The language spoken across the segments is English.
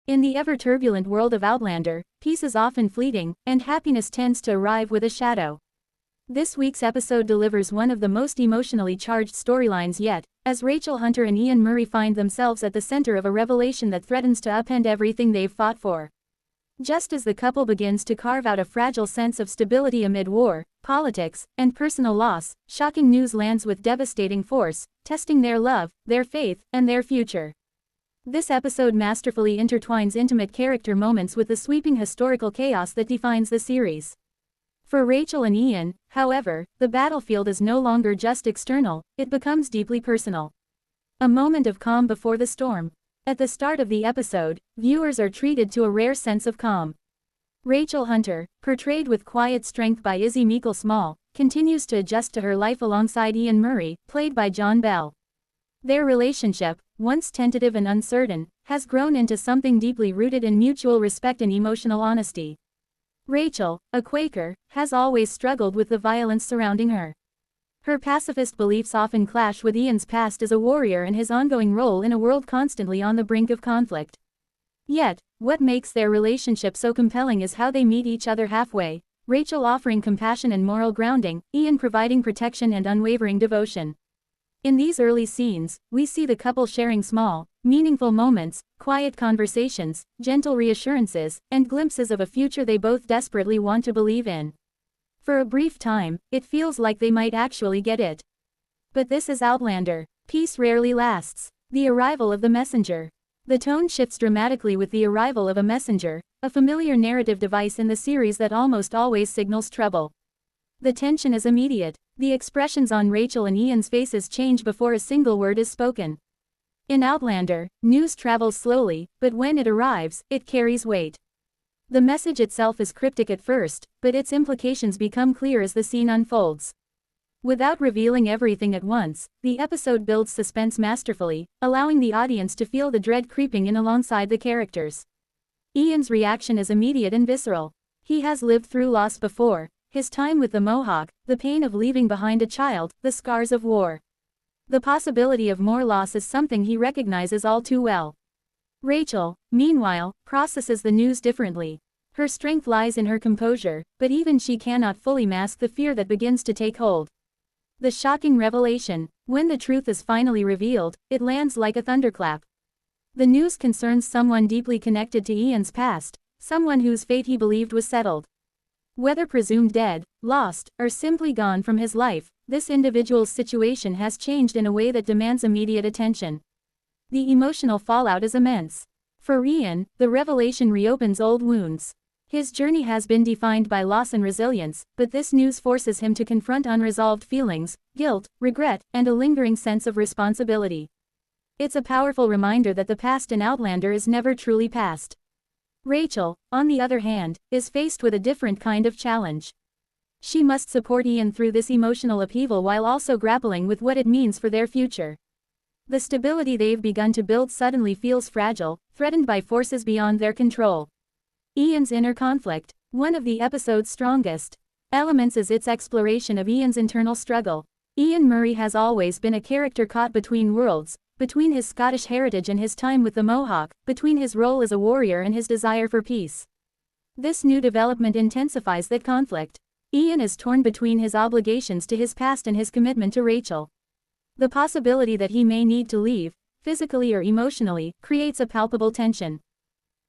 In the ever-turbulent world of Outlander, peace is often fleeting, and happiness tends to arrive with a shadow. This week's episode delivers one of the most emotionally charged storylines yet, as Rachel Hunter and Ian Murray find themselves at the center of a revelation that threatens to upend everything they've fought for. Just as the couple begins to carve out a fragile sense of stability amid war, politics, and personal loss, shocking news lands with devastating force, testing their love, their faith, and their future. This episode masterfully intertwines intimate character moments with the sweeping historical chaos that defines the series. For Rachel and Ian, however, the battlefield is no longer just external, it becomes deeply personal. A moment of calm before the storm. At the start of the episode, viewers are treated to a rare sense of calm. Rachel Hunter, portrayed with quiet strength by Izzy Meikle-Small, continues to adjust to her life alongside Ian Murray, played by John Bell. Their relationship, once tentative and uncertain, has grown into something deeply rooted in mutual respect and emotional honesty. Rachel, a Quaker, has always struggled with the violence surrounding her. Her pacifist beliefs often clash with Ian's past as a warrior and his ongoing role in a world constantly on the brink of conflict. Yet, what makes their relationship so compelling is how they meet each other halfway, Rachel offering compassion and moral grounding, Ian providing protection and unwavering devotion. In these early scenes, we see the couple sharing small, meaningful moments, quiet conversations, gentle reassurances, and glimpses of a future they both desperately want to believe in. For a brief time, it feels like they might actually get it. But this is Outlander. Peace rarely lasts. The arrival of the messenger. The tone shifts dramatically with the arrival of a messenger, a familiar narrative device in the series that almost always signals trouble. The tension is immediate. The expressions on Rachel and Ian's faces change before a single word is spoken. In Outlander, news travels slowly, but when it arrives, it carries weight. The message itself is cryptic at first, but its implications become clear as the scene unfolds. Without revealing everything at once, the episode builds suspense masterfully, allowing the audience to feel the dread creeping in alongside the characters. Ian's reaction is immediate and visceral. He has lived through loss before. His time with the Mohawk, the pain of leaving behind a child, the scars of war. The possibility of more loss is something he recognizes all too well. Rachel, meanwhile, processes the news differently. Her strength lies in her composure, but even she cannot fully mask the fear that begins to take hold. The shocking revelation, when the truth is finally revealed, it lands like a thunderclap. The news concerns someone deeply connected to Ian's past, someone whose fate he believed was settled. Whether presumed dead, lost, or simply gone from his life, this individual's situation has changed in a way that demands immediate attention. The emotional fallout is immense. For Ian, the revelation reopens old wounds. His journey has been defined by loss and resilience, but this news forces him to confront unresolved feelings, guilt, regret, and a lingering sense of responsibility. It's a powerful reminder that the past in Outlander is never truly past. Rachel, on the other hand, is faced with a different kind of challenge. She must support Ian through this emotional upheaval while also grappling with what it means for their future. The stability they've begun to build suddenly feels fragile, threatened by forces beyond their control. Ian's inner conflict, one of the episode's strongest elements, is its exploration of Ian's internal struggle. Ian Murray has always been a character caught between worlds, between his Scottish heritage and his time with the Mohawk, between his role as a warrior and his desire for peace. This new development intensifies that conflict. Ian is torn between his obligations to his past and his commitment to Rachel. The possibility that he may need to leave, physically or emotionally, creates a palpable tension.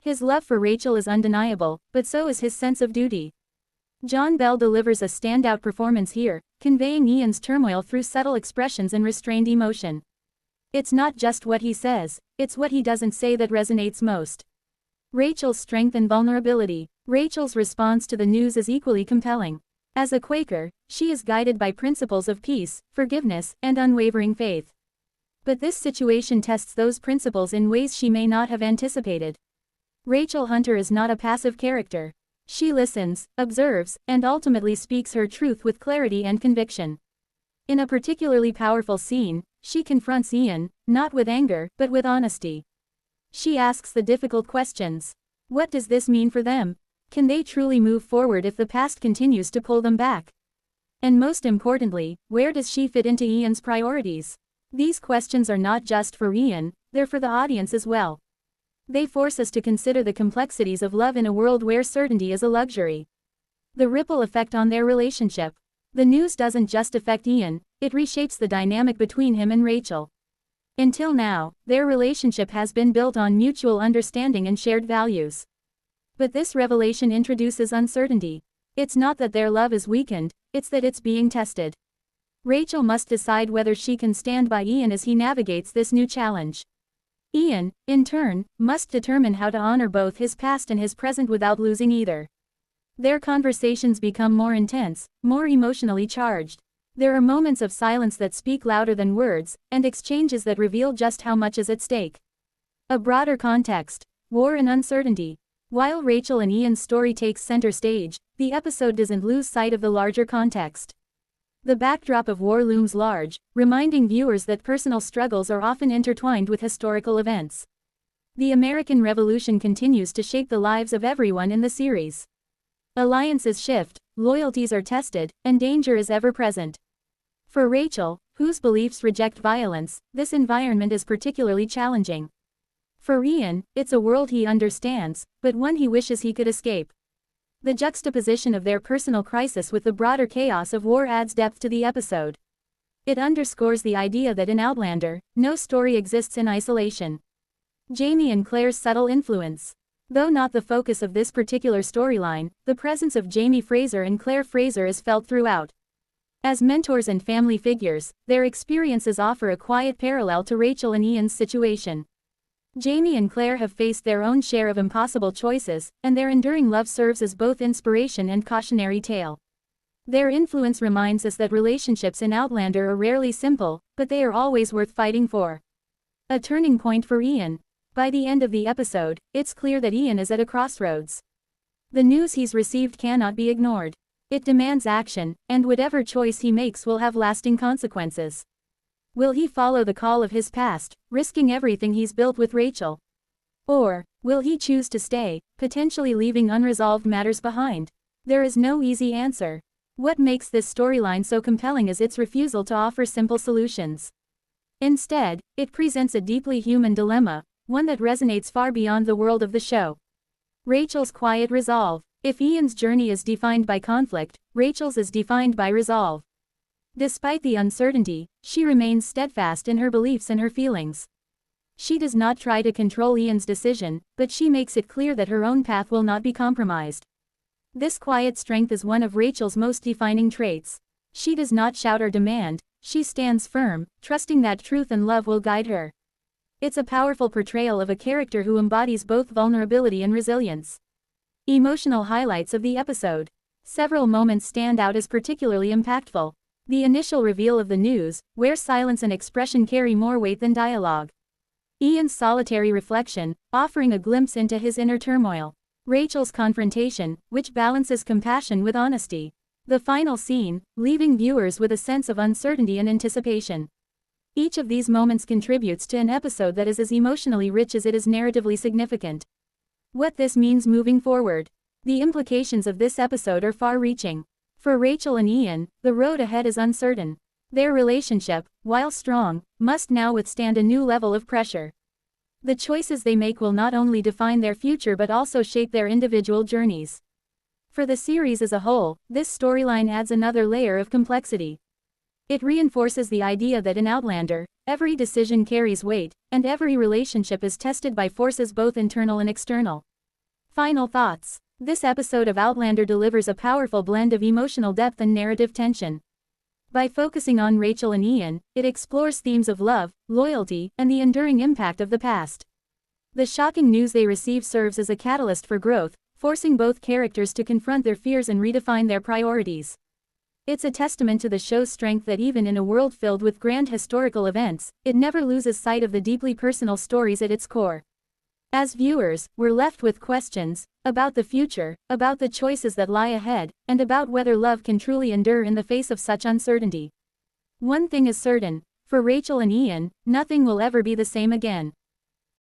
His love for Rachel is undeniable, but so is his sense of duty. John Bell delivers a standout performance here, conveying Ian's turmoil through subtle expressions and restrained emotion. It's not just what he says, it's what he doesn't say that resonates most. Rachel's strength and vulnerability. Rachel's response to the news is equally compelling. As a Quaker, she is guided by principles of peace, forgiveness, and unwavering faith. But this situation tests those principles in ways she may not have anticipated. Rachel Hunter is not a passive character. She listens, observes, and ultimately speaks her truth with clarity and conviction. In a particularly powerful scene, she confronts Ian, not with anger, but with honesty. She asks the difficult questions. What does this mean for them? Can they truly move forward if the past continues to pull them back? And most importantly, where does she fit into Ian's priorities? These questions are not just for Ian, they're for the audience as well. They force us to consider the complexities of love in a world where certainty is a luxury. The ripple effect on their relationship. The news doesn't just affect Ian, it reshapes the dynamic between him and Rachel. Until now, their relationship has been built on mutual understanding and shared values. But this revelation introduces uncertainty. It's not that their love is weakened, it's that it's being tested. Rachel must decide whether she can stand by Ian as he navigates this new challenge. Ian, in turn, must determine how to honor both his past and his present without losing either. Their conversations become more intense, more emotionally charged. There are moments of silence that speak louder than words, and exchanges that reveal just how much is at stake. A broader context: war and uncertainty. While Rachel and Ian's story takes center stage, the episode doesn't lose sight of the larger context. The backdrop of war looms large, reminding viewers that personal struggles are often intertwined with historical events. The American Revolution continues to shape the lives of everyone in the series. Alliances shift, loyalties are tested, and danger is ever present. For Rachel, whose beliefs reject violence, this environment is particularly challenging. For Ian, it's a world he understands, but one he wishes he could escape. The juxtaposition of their personal crisis with the broader chaos of war adds depth to the episode. It underscores the idea that in Outlander, no story exists in isolation. Jamie and Claire's subtle influence. Though not the focus of this particular storyline, the presence of Jamie Fraser and Claire Fraser is felt throughout. As mentors and family figures, their experiences offer a quiet parallel to Rachel and Ian's situation. Jamie and Claire have faced their own share of impossible choices, and their enduring love serves as both inspiration and cautionary tale. Their influence reminds us that relationships in Outlander are rarely simple, but they are always worth fighting for. A turning point for Ian. By the end of the episode, it's clear that Ian is at a crossroads. The news he's received cannot be ignored. It demands action, and whatever choice he makes will have lasting consequences. Will he follow the call of his past, risking everything he's built with Rachel? Or will he choose to stay, potentially leaving unresolved matters behind? There is no easy answer. What makes this storyline so compelling is its refusal to offer simple solutions. Instead, it presents a deeply human dilemma, one that resonates far beyond the world of the show. Rachel's quiet resolve. If Ian's journey is defined by conflict, Rachel's is defined by resolve. Despite the uncertainty, she remains steadfast in her beliefs and her feelings. She does not try to control Ian's decision, but she makes it clear that her own path will not be compromised. This quiet strength is one of Rachel's most defining traits. She does not shout or demand, she stands firm, trusting that truth and love will guide her. It's a powerful portrayal of a character who embodies both vulnerability and resilience. Emotional highlights of the episode. Several moments stand out as particularly impactful. The initial reveal of the news, where silence and expression carry more weight than dialogue. Ian's solitary reflection, offering a glimpse into his inner turmoil. Rachel's confrontation, which balances compassion with honesty. The final scene, leaving viewers with a sense of uncertainty and anticipation. Each of these moments contributes to an episode that is as emotionally rich as it is narratively significant. What this means moving forward. The implications of this episode are far-reaching. For Rachel and Ian, the road ahead is uncertain. Their relationship, while strong, must now withstand a new level of pressure. The choices they make will not only define their future but also shape their individual journeys. For the series as a whole, this storyline adds another layer of complexity. It reinforces the idea that in Outlander, every decision carries weight, and every relationship is tested by forces both internal and external. Final thoughts. This episode of Outlander delivers a powerful blend of emotional depth and narrative tension. By focusing on Rachel and Ian, it explores themes of love, loyalty, and the enduring impact of the past. The shocking news they receive serves as a catalyst for growth, forcing both characters to confront their fears and redefine their priorities. It's a testament to the show's strength that even in a world filled with grand historical events, it never loses sight of the deeply personal stories at its core. As viewers, we're left with questions about the future, about the choices that lie ahead, and about whether love can truly endure in the face of such uncertainty. One thing is certain, for Rachel and Ian, nothing will ever be the same again.